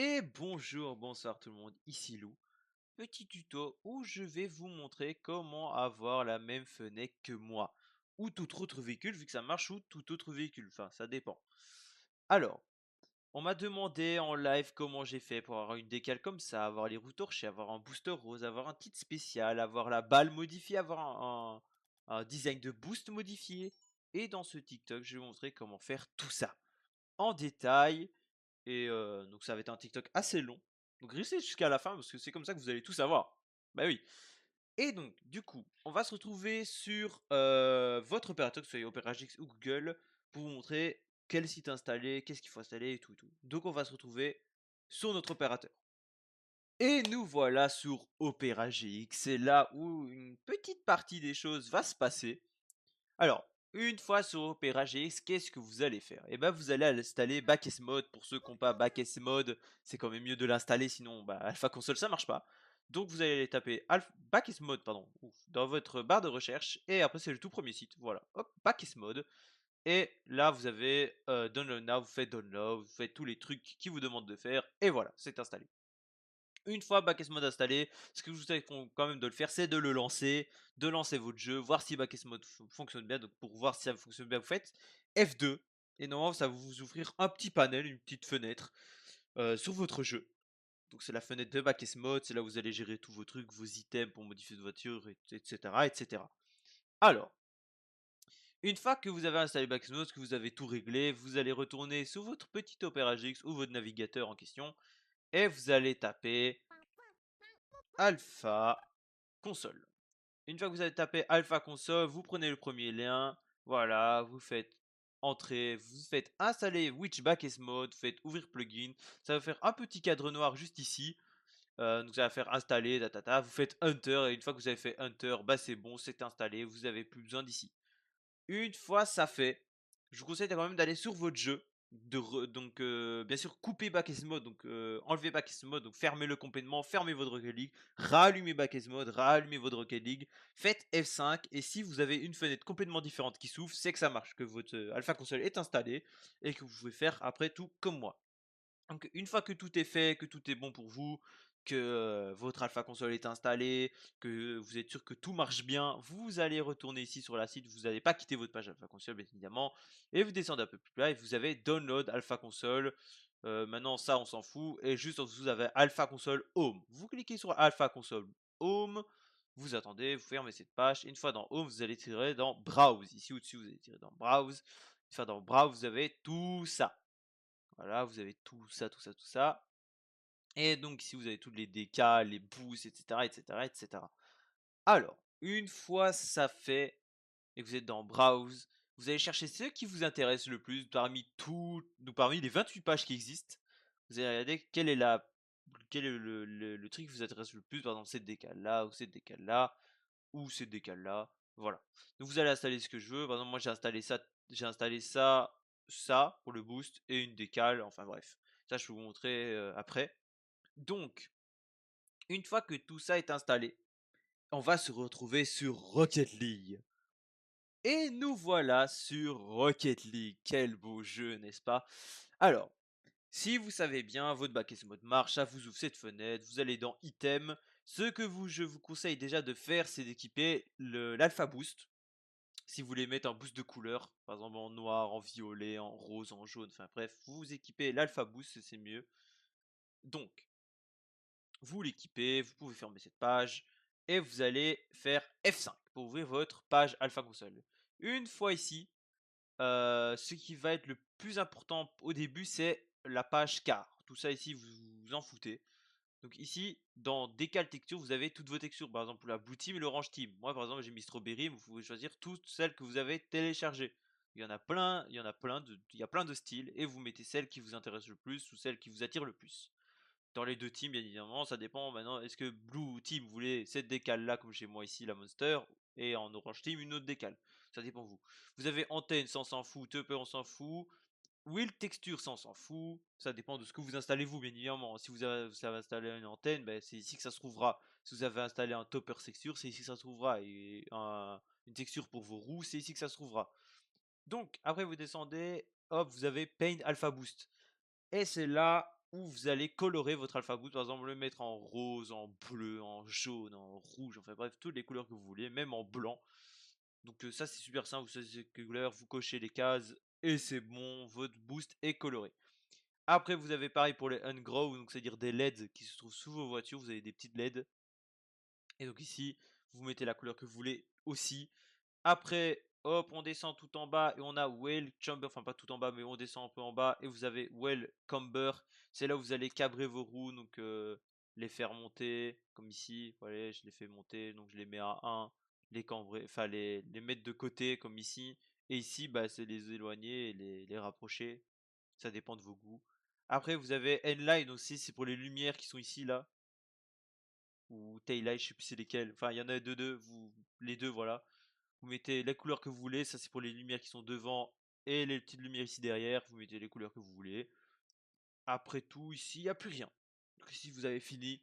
Et bonjour, bonsoir tout le monde, ici Lou. Petit tuto où je vais vous montrer comment avoir la même fenêtre que moi. Ou tout autre véhicule, vu que ça marche, ou tout autre véhicule. Enfin, ça dépend. Alors, on m'a demandé en live comment j'ai fait pour avoir une décale comme ça, avoir les roues torchées, avoir un booster rose, avoir un kit spécial, avoir la balle modifiée, avoir un design de boost modifié. Et dans ce TikTok, je vais vous montrer comment faire tout ça en détail. Et donc ça va être un TikTok assez long. Donc restez jusqu'à la fin parce que c'est comme ça que vous allez tout savoir. Bah oui. Et donc, du coup, on va se retrouver sur votre opérateur, que ce soit Opera GX ou Google, pour vous montrer quel site installer, qu'est-ce qu'il faut installer et tout, tout. Donc on va se retrouver sur notre opérateur. Et nous voilà sur Opera GX. C'est là où une petite partie des choses va se passer. Alors, une fois sur Opera GX, qu'est-ce que vous allez faire? Eh ben, vous allez installer Backes Mode. Pour ceux qui n'ont pas Backes Mode, c'est quand même mieux de l'installer, sinon bah, Alpha Console ça marche pas. Donc vous allez taper Backes Mode pardon, dans votre barre de recherche et après c'est le tout premier site. Voilà, hop, Backes Mode. Et là vous avez Download Now, vous faites Download, vous faites tous les trucs qui vous demandent de faire et voilà, c'est installé. Une fois Backes Mode installé, ce que je vous conseille quand même de le faire, c'est de lancer votre jeu, voir si Backes Mode fonctionne bien. Donc pour voir si ça fonctionne bien, vous faites F2 et normalement ça va vous ouvrir un petit panel, une petite fenêtre sur votre jeu. Donc c'est la fenêtre de Backes Mode, c'est là où vous allez gérer tous vos trucs, vos items pour modifier votre voiture, etc., etc. Alors, une fois que vous avez installé Backes Mode, que vous avez tout réglé, vous allez retourner sur votre petit Opera GX ou votre navigateur en question et vous allez taper Alpha Console. Une fois que vous avez tapé Alpha Console, vous prenez le premier lien, voilà, vous faites entrer, vous faites installer Witchback Mode, vous faites ouvrir plugin, ça va faire un petit cadre noir juste ici, donc ça va faire installer, vous faites Enter, et une fois que vous avez fait Enter, bah c'est bon, c'est installé, vous n'avez plus besoin d'ici. Une fois ça fait, je vous conseille quand même d'aller sur votre jeu. Donc bien sûr couper Backes Mode, donc enlever Backes Mode, donc fermez-le complètement, fermez votre Rocket League, rallumez Backes Mode, rallumez votre Rocket League, faites F5 et si vous avez une fenêtre complètement différente qui s'ouvre, c'est que ça marche, que votre Alpha Console est installé et que vous pouvez faire après tout comme moi. Donc une fois que tout est fait, que tout est bon pour vous, que votre Alpha Console est installé, que vous êtes sûr que tout marche bien, vous allez retourner ici sur la site, vous n'allez pas quitter votre page Alpha Console bien évidemment, et vous descendez un peu plus bas et vous avez Download Alpha Console. Maintenant ça on s'en fout, et juste en dessous vous avez Alpha Console Home. Vous cliquez sur Alpha Console Home, vous attendez, vous fermez cette page, et une fois dans Home vous allez tirer dans Browse, ici au-dessus vous allez tirer dans Browse, une fois dans Browse vous avez tout ça. Voilà, vous avez tout ça, tout ça, tout ça. Et donc ici, vous avez tous les DK, les boosts, etc., etc., etc. Alors, une fois ça fait et que vous êtes dans Browse, vous allez chercher ceux qui vous intéressent le plus parmi les 28 pages qui existent. Vous allez regarder quel est le truc qui vous intéresse le plus, par exemple cette décale là, ou cette décale là, ou cette décale là. Voilà. Donc vous allez installer ce que je veux. Par exemple, moi j'ai installé ça, ça pour le boost et une décale. Enfin bref, ça je vais vous montrer après. Donc, une fois que tout ça est installé, on va se retrouver sur Rocket League. Et nous voilà sur Rocket League. Quel beau jeu, n'est-ce pas? Alors, si vous savez bien, votre back mode marche, ça vous ouvre cette fenêtre, vous allez dans Item. Je vous conseille déjà de faire, c'est d'équiper l'Alpha Boost. Si vous voulez mettre un boost de couleur, par exemple en noir, en violet, en rose, en jaune, enfin bref, vous équipez l'Alpha Boost, c'est mieux. Donc, vous l'équipez, vous pouvez fermer cette page et vous allez faire F5 pour ouvrir votre page Alpha Console. Une fois ici, ce qui va être le plus important au début, c'est la page car. Tout ça ici, vous vous en foutez. Donc ici, dans Décal Texture, vous avez toutes vos textures. Par exemple, la Blue Team et l'Orange Team. Moi, par exemple, j'ai mis Strawberry. Vous pouvez choisir toutes celles que vous avez téléchargées. Il y en a plein, il y a plein de styles et vous mettez celles qui vous intéressent le plus ou celles qui vous attirent le plus. Dans les deux teams, bien évidemment, ça dépend maintenant. Est-ce que Blue Team voulait cette décale là, comme chez moi ici, la Monster, et en Orange Team, une autre décale. Ça dépend de vous. Vous avez Antenne, ça on s'en fout. Tupper, on s'en fout. Wheel Texture, ça on s'en fout. Ça dépend de ce que vous installez vous, bien évidemment. Si vous avez installé une antenne, ben, c'est ici que ça se trouvera. Si vous avez installé un Topper Texture, c'est ici que ça se trouvera. Et une texture pour vos roues, c'est ici que ça se trouvera. Donc, après vous descendez, hop, vous avez Paint Alpha Boost. Et c'est là où vous allez colorer votre Alpha Boost, par exemple le mettre en rose, en bleu, en jaune, en rouge, enfin bref, toutes les couleurs que vous voulez, même en blanc. Donc ça c'est super simple, vous choisissez les couleurs, vous cochez les cases et c'est bon, votre boost est coloré. Après vous avez pareil pour les ungrow, donc c'est-à-dire des LED qui se trouvent sous vos voitures, vous avez des petites LED. Et donc ici, vous mettez la couleur que vous voulez aussi. Après, hop, on descend tout en bas et on a Well Chamber, enfin pas tout en bas, mais on descend un peu en bas et vous avez Well Camber. C'est là où vous allez cabrer vos roues, donc les faire monter, comme ici. Voilà, je les fais monter, donc je les mets à 1, les cambrer, enfin les mettre de côté, comme ici. Et ici, bah, c'est les éloigner et les rapprocher. Ça dépend de vos goûts. Après, vous avez Endline aussi, c'est pour les lumières qui sont ici, là. Ou Taillight, je sais plus c'est lesquels. Enfin, il y en a deux, les deux, voilà. Vous mettez les couleurs que vous voulez, ça c'est pour les lumières qui sont devant et les petites lumières ici derrière, vous mettez les couleurs que vous voulez. Après tout, ici, il n'y a plus rien. Donc ici, vous avez fini.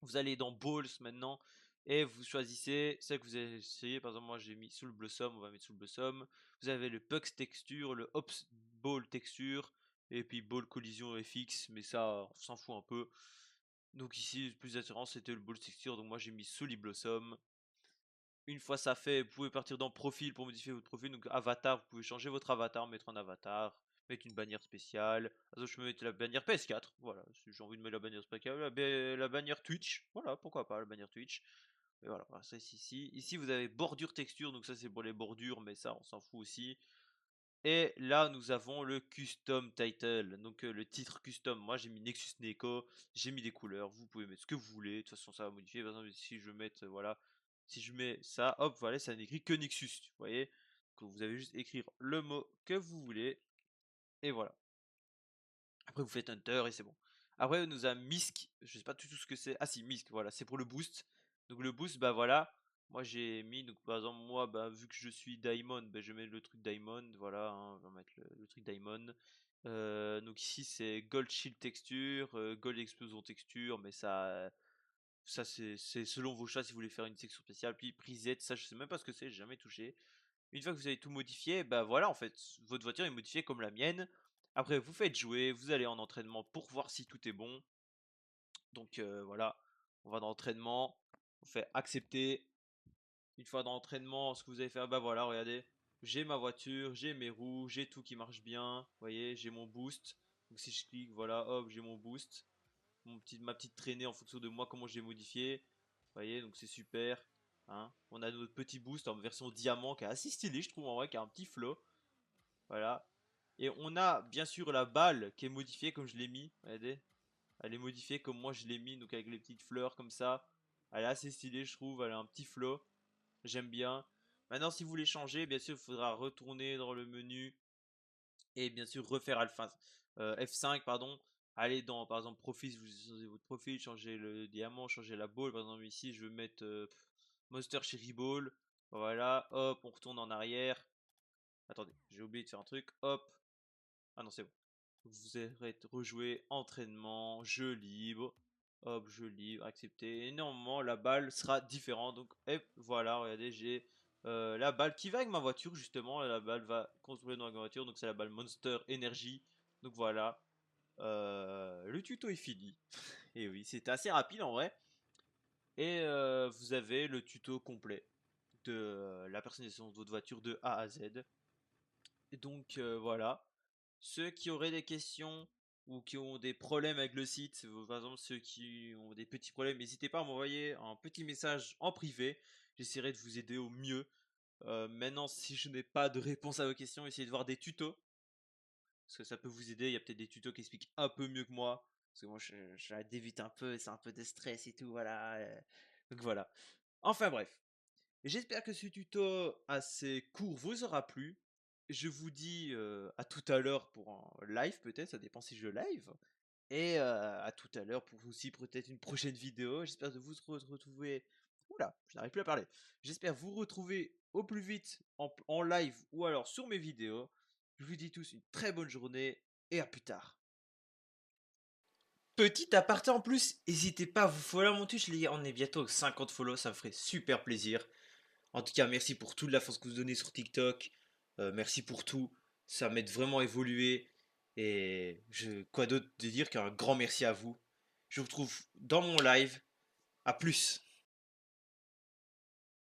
Vous allez dans Balls maintenant et vous choisissez celle que vous avez essayé. Par exemple, moi j'ai mis Soul Blossom, on va mettre Soul Blossom. Vous avez le Pucks Texture, le Hops Ball Texture et puis Ball Collision FX, mais ça, on s'en fout un peu. Donc ici, le plus attirant c'était le Ball Texture, donc moi j'ai mis Solid Blossom. Une fois ça fait, vous pouvez partir dans profil pour modifier votre profil. Donc avatar, vous pouvez changer votre avatar, mettre un avatar, mettre une bannière spéciale. Alors, je me mettre la bannière PS4, voilà, si j'ai envie de mettre la bannière spéciale, la bannière Twitch, voilà, pourquoi pas la bannière Twitch. Et voilà, ça c'est ici. Ici vous avez bordure texture, donc ça c'est pour les bordures, mais ça on s'en fout aussi. Et là, nous avons le custom title, donc le titre custom. Moi, j'ai mis Nexus Neko, j'ai mis des couleurs. Vous pouvez mettre ce que vous voulez. De toute façon, ça va modifier. Par exemple, si je mets, voilà, si je mets ça, hop, voilà, ça n'écrit que Nexus. Vous voyez, donc vous avez juste écrire le mot que vous voulez et voilà. Après, vous faites Hunter et c'est bon. Après, nous a Misk. Je sais pas du tout ce que c'est. Ah si, Misk, voilà, c'est pour le boost. Donc le boost, bah voilà. Moi j'ai mis, donc par exemple, moi, bah, vu que je suis Diamond, bah, je mets le truc Diamond. Voilà, hein, on va mettre le truc Diamond. Donc ici c'est Gold Shield texture, Gold Explosion texture, mais ça c'est selon vos choix si vous voulez faire une texture spéciale. Puis Preset, ça je sais même pas ce que c'est, j'ai jamais touché. Une fois que vous avez tout modifié, bah voilà, en fait, votre voiture est modifiée comme la mienne. Après, vous faites jouer, vous allez en entraînement pour voir si tout est bon. Donc voilà, on va dans l'entraînement, on fait accepter. Une fois dans l'entraînement, ce que vous allez faire, bah voilà, regardez, j'ai ma voiture, j'ai mes roues, j'ai tout qui marche bien. Vous voyez, j'ai mon boost. Donc si je clique, voilà, hop, j'ai mon boost. Ma petite traînée en fonction de moi, comment j'ai modifié. Vous voyez, donc c'est super. Hein. On a notre petit boost en version diamant qui est assez stylé, je trouve en vrai, qui a un petit flow. Voilà. Et on a bien sûr la balle qui est modifiée comme je l'ai mis. Regardez. Elle est modifiée comme moi je l'ai mis, donc avec les petites fleurs comme ça. Elle est assez stylée, je trouve. Elle a un petit flow. J'aime bien. Maintenant, si vous voulez changer, bien sûr, il faudra retourner dans le menu et bien sûr refaire Alpha F5, pardon. Allez dans, par exemple, profil, vous changez votre profil, changez le diamant, changez la ball. Par exemple, ici, je vais mettre Monster Cherry Ball. Voilà, hop, on retourne en arrière. Attendez, j'ai oublié de faire un truc. Hop. Ah non, c'est bon. Vous allez rejouer entraînement, jeu libre. Hop, jeu libre, accepter. Et normalement, la balle sera différente. Donc, hop, voilà, regardez, j'ai la balle qui va avec ma voiture, justement. La balle va construire dans ma voiture. Donc, c'est la balle Monster Energy. Donc, voilà. Le tuto est fini. Et oui, c'était assez rapide en vrai. Et vous avez le tuto complet de la personnalisation de votre voiture de A à Z. Et donc, voilà. Ceux qui auraient des questions ou qui ont des problèmes avec le site, par exemple ceux qui ont des petits problèmes, n'hésitez pas à m'envoyer un petit message en privé. J'essaierai de vous aider au mieux. Maintenant, si je n'ai pas de réponse à vos questions, essayez de voir des tutos. Parce que ça peut vous aider. Il y a peut-être des tutos qui expliquent un peu mieux que moi. Parce que moi, je la dévite un peu, c'est un peu de stress et tout, voilà. Donc voilà. Enfin bref. J'espère que ce tuto assez court vous aura plu. Je vous dis à tout à l'heure pour un live peut-être, ça dépend si je live. Et à tout à l'heure pour aussi peut-être une prochaine vidéo. J'espère de vous retrouver. Oula, je n'arrive plus à parler. J'espère vous retrouver au plus vite en live ou alors sur mes vidéos. Je vous dis tous une très bonne journée et à plus tard. Petit aparté en plus, n'hésitez pas à vous follow mon Twitch les gars, on est bientôt aux 50 follow, ça me ferait super plaisir. En tout cas, merci pour toute la force que vous donnez sur TikTok. Merci pour tout. Ça m'aide vraiment à évoluer. Et quoi d'autre de dire qu'un grand merci à vous. Je vous retrouve dans mon live. À plus.